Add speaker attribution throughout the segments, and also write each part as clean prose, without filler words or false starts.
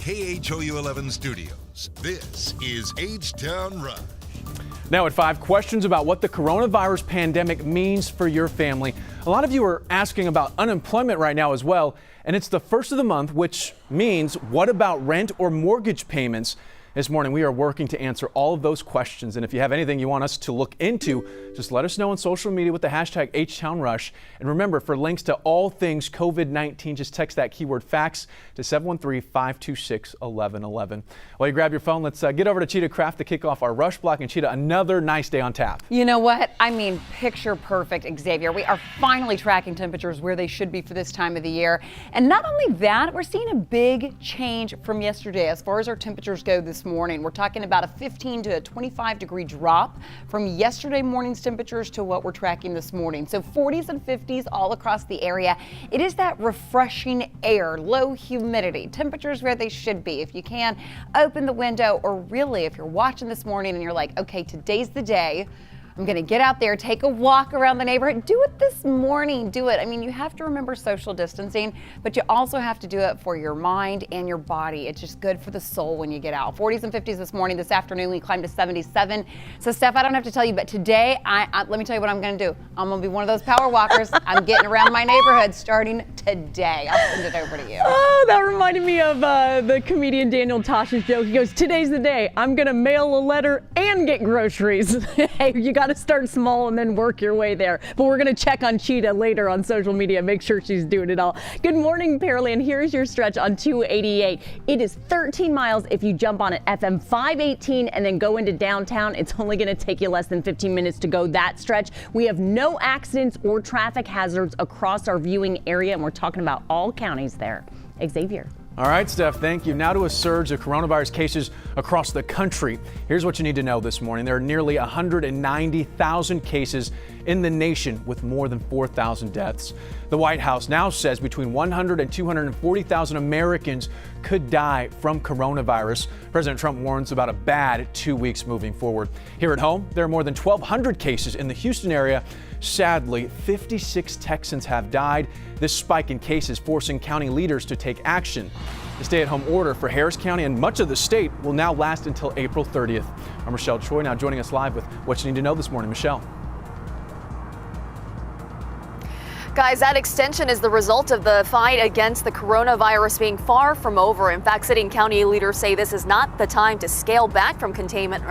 Speaker 1: KHOU 11 studios, this is HTownRush.
Speaker 2: Now at 5, questions about what the coronavirus pandemic means for your family. A lot of you are asking about unemployment right now as well, and it's the first of the month, which means what about rent or mortgage payments? This morning, we are working to answer all of those questions. And if you have anything you want us to look into, just let us know on social media with the hashtag HTownRush. And remember, for links to all things COVID-19, just text that keyword FACTS to 713-526-1111. While you grab your phone, let's get over to Cheetah Craft to kick off our Rush Block. And Cheetah, another nice day on tap.
Speaker 3: You know what? I mean, picture perfect, Xavier. We are finally tracking temperatures where they should be for this time of the year. And not only that, we're seeing a big change from yesterday as far as our temperatures go this morning. We're talking about a 15 to a 25 degree drop from yesterday morning's temperatures to what we're tracking this morning. So 40s and 50s all across the area. It is that refreshing air, low humidity, temperatures where they should be. If you can, open the window, or really if you're watching this morning and you're like, okay, today's the day. I'm going to get out there, take a walk around the neighborhood. Do it this morning. Do it. I mean, you have to remember social distancing, but you also have to do it for your mind and your body. It's just good for the soul when you get out. 40s and 50s this morning. This afternoon, we climbed to 77. So, Steph, I don't have to tell you, but today, let me tell you what I'm going to do. I'm going to be one of those power walkers. I'm getting around my neighborhood starting today. I'll send it over to you.
Speaker 4: Oh, that reminded me of the comedian Daniel Tosh's joke. He goes, today's the day. I'm going to mail a letter and get groceries. Hey, you got to start small and then work your way there. But we're going to check on Cheetah later on social media, make sure she's doing it all. Good morning, Pearland. Here's your stretch on 288. It is 13 miles if you jump on at FM 518 and then go into downtown. It's only going to take you less than 15 minutes to go that stretch. We have no accidents or traffic hazards across our viewing area, and we're talking about all counties there. Xavier.
Speaker 2: All right, Steph, thank you. Now to a surge of coronavirus cases across the country. Here's what you need to know this morning. There are nearly 190,000 cases in the nation with more than 4,000 deaths. The White House now says between 100 and 240,000 Americans could die from coronavirus. President Trump warns about a bad 2 weeks moving forward. Here at home, there are more than 1,200 cases in the Houston area. Sadly, 56 Texans have died. This spike in cases forcing county leaders to take action. The stay-at-home order for Harris County and much of the state will now last until April 30th. I'm Michelle Choi, now joining us live with what you need to know this morning. Michelle.
Speaker 5: Guys, that extension is the result of the fight against the coronavirus being far from over. In fact, city and county leaders say this is not the time to scale back from containment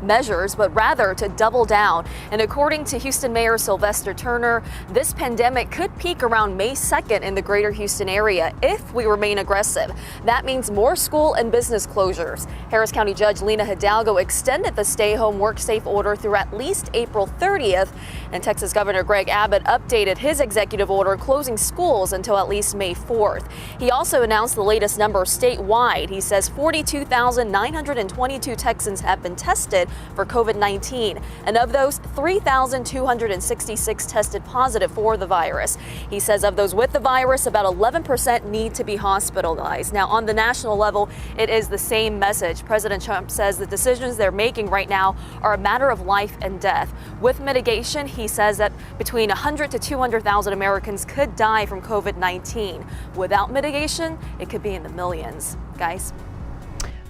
Speaker 5: measures, but rather to double down. And according to Houston Mayor Sylvester Turner, this pandemic could peak around May 2nd in the greater Houston area if we remain aggressive. That means more school and business closures. Harris County Judge Lena Hidalgo extended the stay-home, work-safe order through at least April 30th. And Texas Governor Greg Abbott updated his executive order closing schools until at least May 4th. He also announced the latest number statewide. He says 42,922 Texans have been tested for COVID-19, and of those, 3,266 tested positive for the virus. He says of those with the virus, about 11% need to be hospitalized. Now, on the national level, it is the same message. President Trump says the decisions they're making right now are a matter of life and death. With mitigation, he says that between 100 to 200,000 Americans could die from COVID-19. Without mitigation, it could be in the millions. Guys.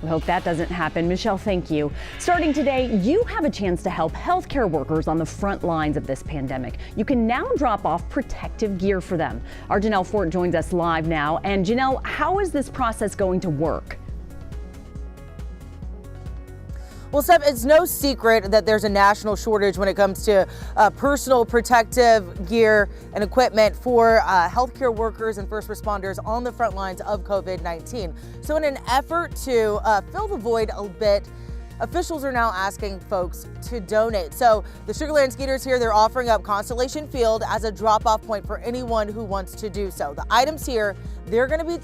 Speaker 4: We hope that doesn't happen. Michelle, thank you. Starting today, you have a chance to help healthcare workers on the front lines of this pandemic. You can now drop off protective gear for them. Our Janelle Fort joins us live now. And Janelle, how is this process going to work?
Speaker 6: Well, Steph, it's no secret that there's a national shortage when it comes to personal protective gear and equipment for healthcare workers and first responders on the front lines of COVID-19. So in an effort to fill the void a bit, officials are now asking folks to donate. So the Sugar Land Skeeters here, they're offering up Constellation Field as a drop-off point for anyone who wants to do so. The items here, they're going to be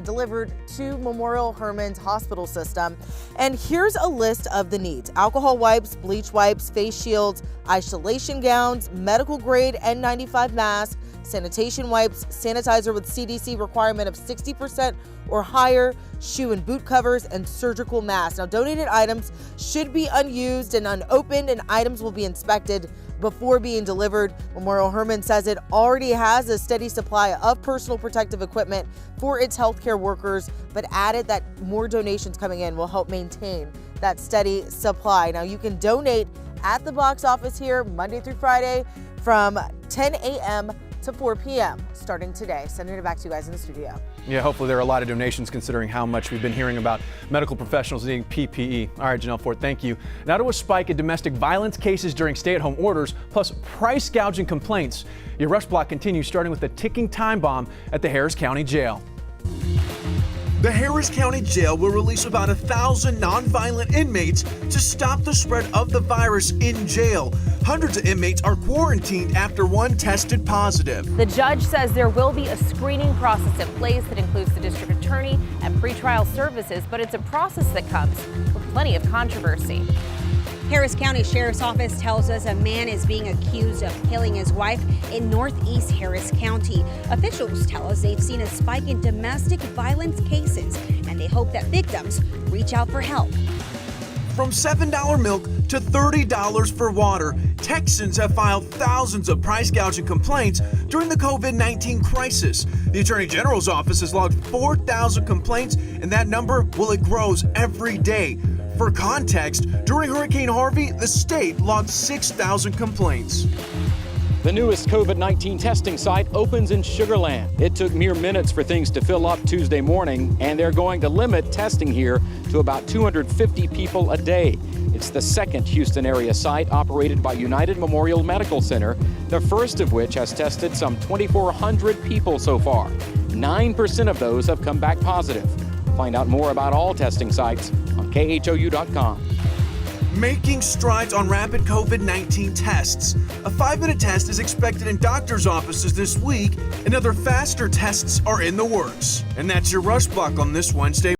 Speaker 6: delivered to Memorial Hermann's hospital system. And here's a list of the needs: alcohol wipes, bleach wipes, face shields, isolation gowns, medical grade N95 masks, sanitation wipes, sanitizer with CDC requirement of 60% or higher, shoe and boot covers, and surgical masks. Now, donated items should be unused and unopened, and items will be inspected before being delivered. Memorial Hermann says it already has a steady supply of personal protective equipment for its healthcare workers, but added that more donations coming in will help maintain that steady supply. Now, you can donate at the box office here Monday through Friday from 10 a.m. to 4 p.m. starting today. Sending it back to you guys in the studio.
Speaker 2: Yeah, hopefully there are a lot of donations considering how much we've been hearing about medical professionals needing PPE. All right, Janelle Ford, thank you. Now to a spike in domestic violence cases during stay-at-home orders, plus price gouging complaints. Your Rush Block continues, starting with a ticking time bomb at the Harris County Jail.
Speaker 7: The Harris County Jail will release about 1,000 nonviolent inmates to stop the spread of the virus in jail. Hundreds of inmates are quarantined after one tested positive.
Speaker 8: The judge says there will be a screening process in place that includes the district attorney and pretrial services, but it's a process that comes with plenty of controversy.
Speaker 9: Harris County Sheriff's Office tells us a man is being accused of killing his wife in northeast Harris County. Officials tell us they've seen a spike in domestic violence cases, and they hope that victims reach out for help.
Speaker 7: From $7 milk to $30 for water, Texans have filed thousands of price gouging complaints during the COVID-19 crisis. The Attorney General's office has logged 4,000 complaints, and that number, well, it grows every day. For context, during Hurricane Harvey, the state logged 6,000 complaints.
Speaker 10: The newest COVID-19 testing site opens in Sugar Land. It took mere minutes for things to fill up Tuesday morning, and they're going to limit testing here to about 250 people a day. It's the second Houston area site operated by United Memorial Medical Center, the first of which has tested some 2,400 people so far. 9% of those have come back positive. Find out more about all testing sites on KHOU.com.
Speaker 7: Making strides on rapid COVID-19 tests. A 5-minute test is expected in doctors' offices this week, and other faster tests are in the works. And that's your Rush Block on this Wednesday.